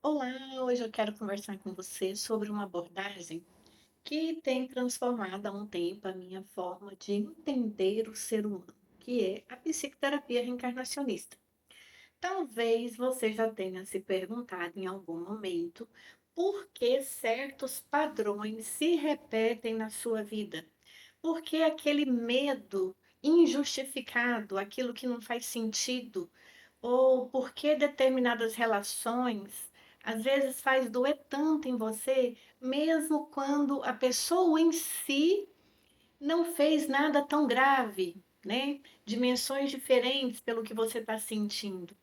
Olá, hoje eu quero conversar com você sobre uma abordagem que tem transformado há um tempo a minha forma de entender o ser humano, que é a psicoterapia reencarnacionista. Talvez você já tenha se perguntado em algum momento por que certos padrões se repetem na sua vida. Por que aquele medo injustificado, aquilo que não faz sentido, ou por que determinadas relações, às vezes, faz doer tanto em você, mesmo quando a pessoa em si não fez nada tão grave, né, dimensões diferentes pelo que você está sentindo.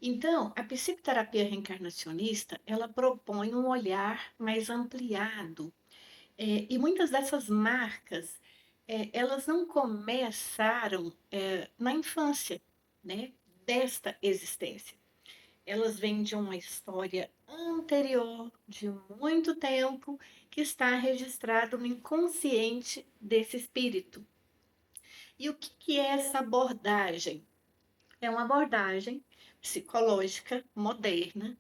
Então, a psicoterapia reencarnacionista, ela propõe um olhar mais ampliado, e muitas dessas marcas, elas não começaram, na infância, né, desta existência. Elas vêm de uma história anterior, de muito tempo, que está registrado no inconsciente desse espírito. E o que é essa abordagem? É uma abordagem psicológica moderna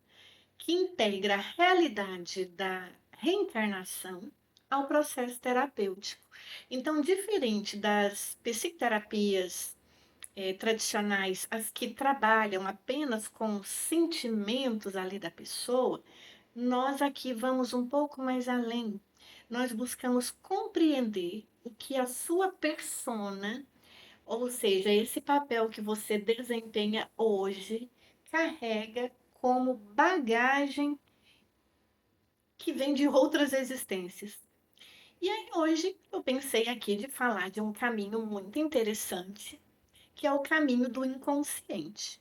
que integra a realidade da reencarnação ao processo terapêutico. Então, diferente das psicoterapias tradicionais, as que trabalham apenas com os sentimentos ali da pessoa, nós aqui vamos um pouco mais além. Nós buscamos compreender o que a sua persona, ou seja, esse papel que você desempenha hoje, carrega como bagagem que vem de outras existências. E aí, hoje, eu pensei aqui de falar de um caminho muito interessante, que é o caminho do inconsciente.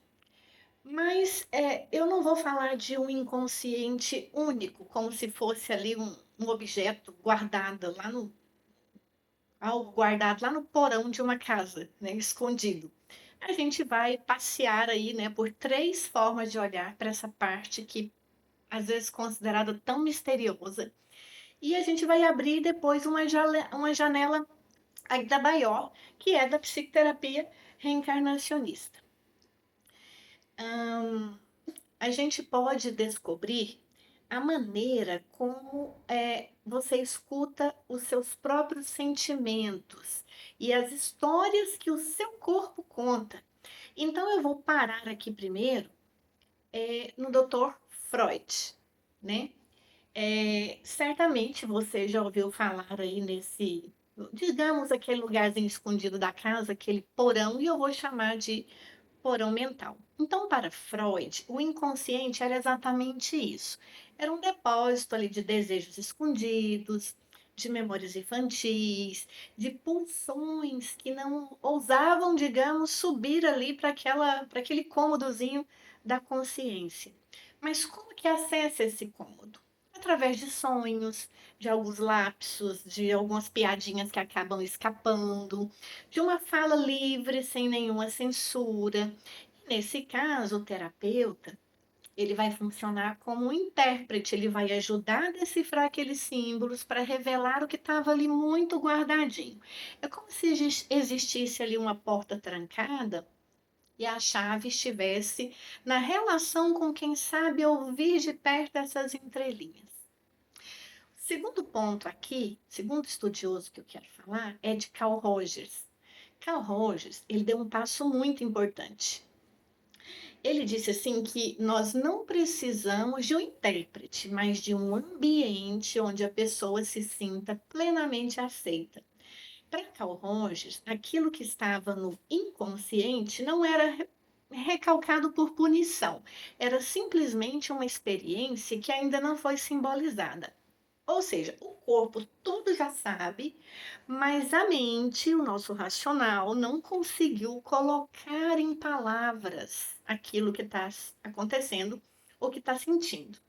Mas, eu não vou falar de um inconsciente único, como se fosse ali um objeto guardado lá no algo guardado lá no porão de uma casa, né, escondido. A gente vai passear aí, né, por 3 formas de olhar para essa parte que, às vezes, considerada tão misteriosa, e a gente vai abrir depois uma janela ainda maior, que é da psicoterapia reencarnacionista. A gente pode descobrir a maneira como você escuta os seus próprios sentimentos e as histórias que o seu corpo conta. Então, eu vou parar aqui primeiro no Dr. Freud, né? Certamente você já ouviu falar aí nesse, digamos, aquele lugarzinho escondido da casa, aquele porão, e eu vou chamar de porão mental. Então, para Freud, o inconsciente era exatamente isso. Era um depósito ali de desejos escondidos, de memórias infantis, de pulsões que não ousavam, digamos, subir ali para aquele cômodozinho da consciência. Mas como que acessa esse cômodo? Através de sonhos, de alguns lapsos, de algumas piadinhas que acabam escapando, de uma fala livre, sem nenhuma censura. Nesse caso, o terapeuta, ele vai funcionar como um intérprete, ele vai ajudar a decifrar aqueles símbolos para revelar o que estava ali muito guardadinho. É como se existisse ali uma porta trancada e a chave estivesse na relação com quem sabe ouvir de perto essas entrelinhas. Segundo ponto aqui, segundo estudioso que eu quero falar, é de Carl Rogers. Carl Rogers, ele deu um passo muito importante. Ele disse assim que nós não precisamos de um intérprete, mas de um ambiente onde a pessoa se sinta plenamente aceita. Para Carl Rogers, aquilo que estava no inconsciente não era recalcado por punição, era simplesmente uma experiência que ainda não foi simbolizada. Ou seja, o corpo tudo já sabe, mas a mente, o nosso racional, não conseguiu colocar em palavras aquilo que está acontecendo ou que está sentindo.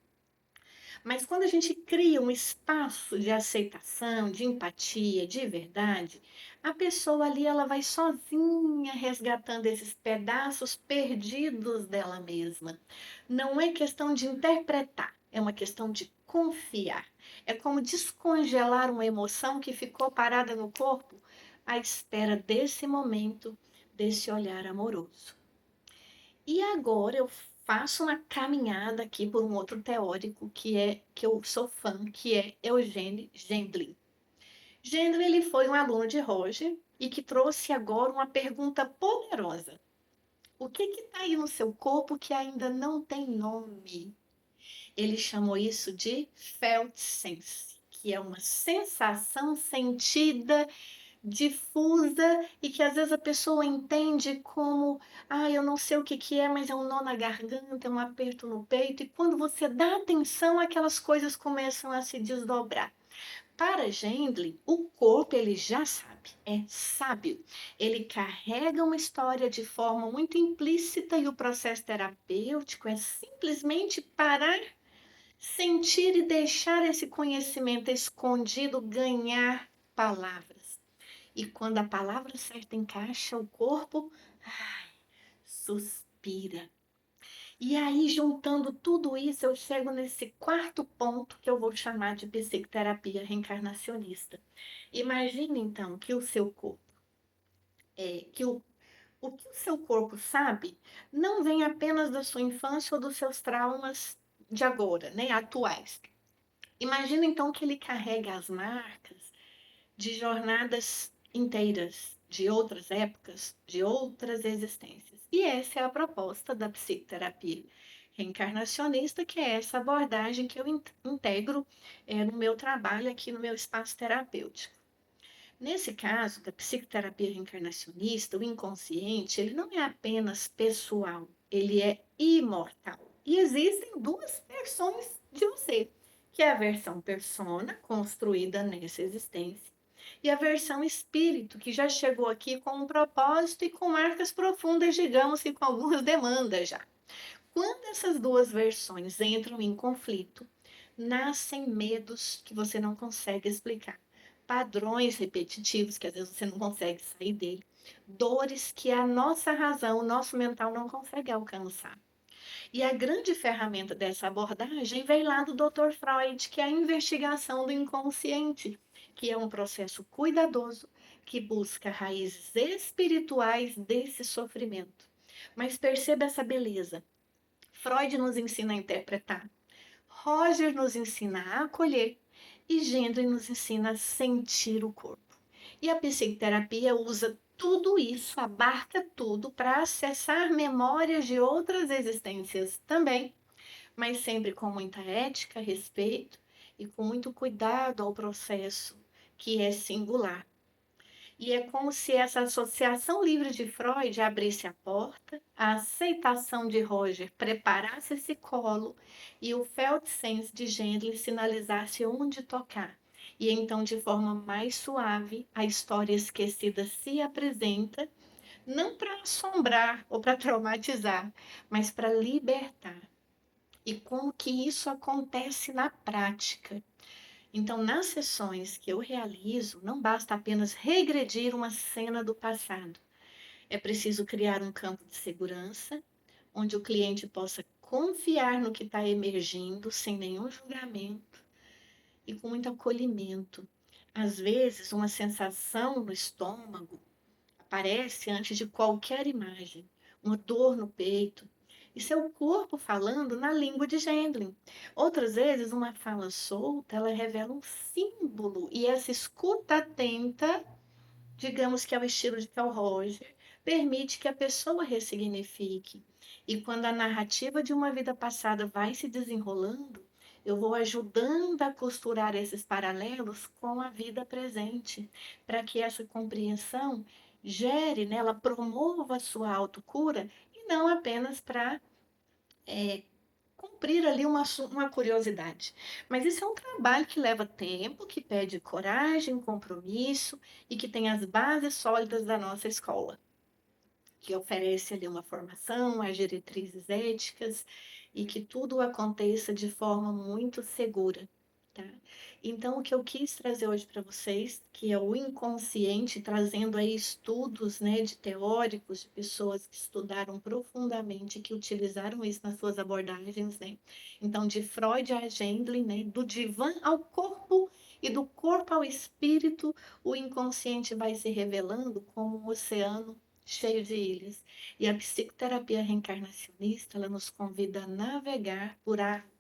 Mas quando a gente cria um espaço de aceitação, de empatia, de verdade, a pessoa ali ela vai sozinha resgatando esses pedaços perdidos dela mesma. Não é questão de interpretar, é uma questão de confiar. É como descongelar uma emoção que ficou parada no corpo à espera desse momento, desse olhar amoroso. E agora eu faço uma caminhada aqui por um outro teórico que eu sou fã, que é Eugene Gendlin. Gendlin ele foi um aluno de Roger e que trouxe agora uma pergunta poderosa. O que está aí no seu corpo que ainda não tem nome? Ele chamou isso de felt sense, que é uma sensação sentida, difusa e que às vezes a pessoa entende como, eu não sei o que que é, mas é um nó na garganta, é um aperto no peito, e quando você dá atenção, aquelas coisas começam a se desdobrar. Para Gendlin, o corpo ele já sabe, é sábio. Ele carrega uma história de forma muito implícita e o processo terapêutico é simplesmente parar, sentir e deixar esse conhecimento escondido ganhar palavras. E quando a palavra certa encaixa, o corpo suspira. E aí, juntando tudo isso, eu chego nesse quarto ponto que eu vou chamar de psicoterapia reencarnacionista. Imagine então que o seu corpo, o que o seu corpo sabe, não vem apenas da sua infância ou dos seus traumas de agora, né, atuais. Imagina então que ele carrega as marcas de jornadas inteiras, de outras épocas, de outras existências. E essa é a proposta da psicoterapia reencarnacionista, que é essa abordagem que eu integro no meu trabalho aqui no meu espaço terapêutico. Nesse caso da psicoterapia reencarnacionista, o inconsciente, ele não é apenas pessoal, ele é imortal. E existem duas versões de você, que é a versão persona, construída nessa existência, e a versão espírito, que já chegou aqui com um propósito e com marcas profundas, digamos que com algumas demandas já. Quando essas duas versões entram em conflito, nascem medos que você não consegue explicar, padrões repetitivos que às vezes você não consegue sair dele, dores que a nossa razão, o nosso mental não consegue alcançar. E a grande ferramenta dessa abordagem vem lá do Dr. Freud, que é a investigação do inconsciente, que é um processo cuidadoso que busca raízes espirituais desse sofrimento. Mas perceba essa beleza. Freud nos ensina a interpretar, Roger nos ensina a acolher e Gendry nos ensina a sentir o corpo. E a psicoterapia usa tudo isso, abarca tudo para acessar memórias de outras existências também, mas sempre com muita ética, respeito e com muito cuidado ao processo que é singular. E é como se essa associação livre de Freud abrisse a porta, a aceitação de Roger preparasse esse colo e o Feldsense de Gendlin sinalizasse onde tocar. E então, de forma mais suave, a história esquecida se apresenta, não para assombrar ou para traumatizar, mas para libertar. E como que isso acontece na prática? Então, nas sessões que eu realizo, não basta apenas regredir uma cena do passado. É preciso criar um campo de segurança, onde o cliente possa confiar no que está emergindo, sem nenhum julgamento e com muito acolhimento. Às vezes, uma sensação no estômago aparece antes de qualquer imagem, uma dor no peito. Isso é o corpo falando na língua de Gendlin. Outras vezes, uma fala solta, ela revela um símbolo, e essa escuta atenta, digamos que é o estilo de Carl Roger, permite que a pessoa ressignifique. E quando a narrativa de uma vida passada vai se desenrolando, eu vou ajudando a costurar esses paralelos com a vida presente, para que essa compreensão gere, né, ela promova a sua autocura e não apenas para cumprir ali uma curiosidade. Mas isso é um trabalho que leva tempo, que pede coragem, compromisso e que tem as bases sólidas da nossa escola, que oferece ali uma formação, as diretrizes éticas e que tudo aconteça de forma muito segura, tá? Então, o que eu quis trazer hoje para vocês, que é o inconsciente, trazendo aí estudos, né, de teóricos, de pessoas que estudaram profundamente, que utilizaram isso nas suas abordagens, né? Então, de Freud a Gendlin, né, do divã ao corpo e do corpo ao espírito, o inconsciente vai se revelando como um oceano cheio de ilhas. E a psicoterapia reencarnacionista, ela nos convida a navegar por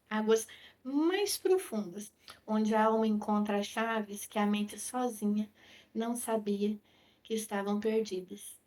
águas mais profundas, onde a alma encontra chaves que a mente sozinha não sabia que estavam perdidas.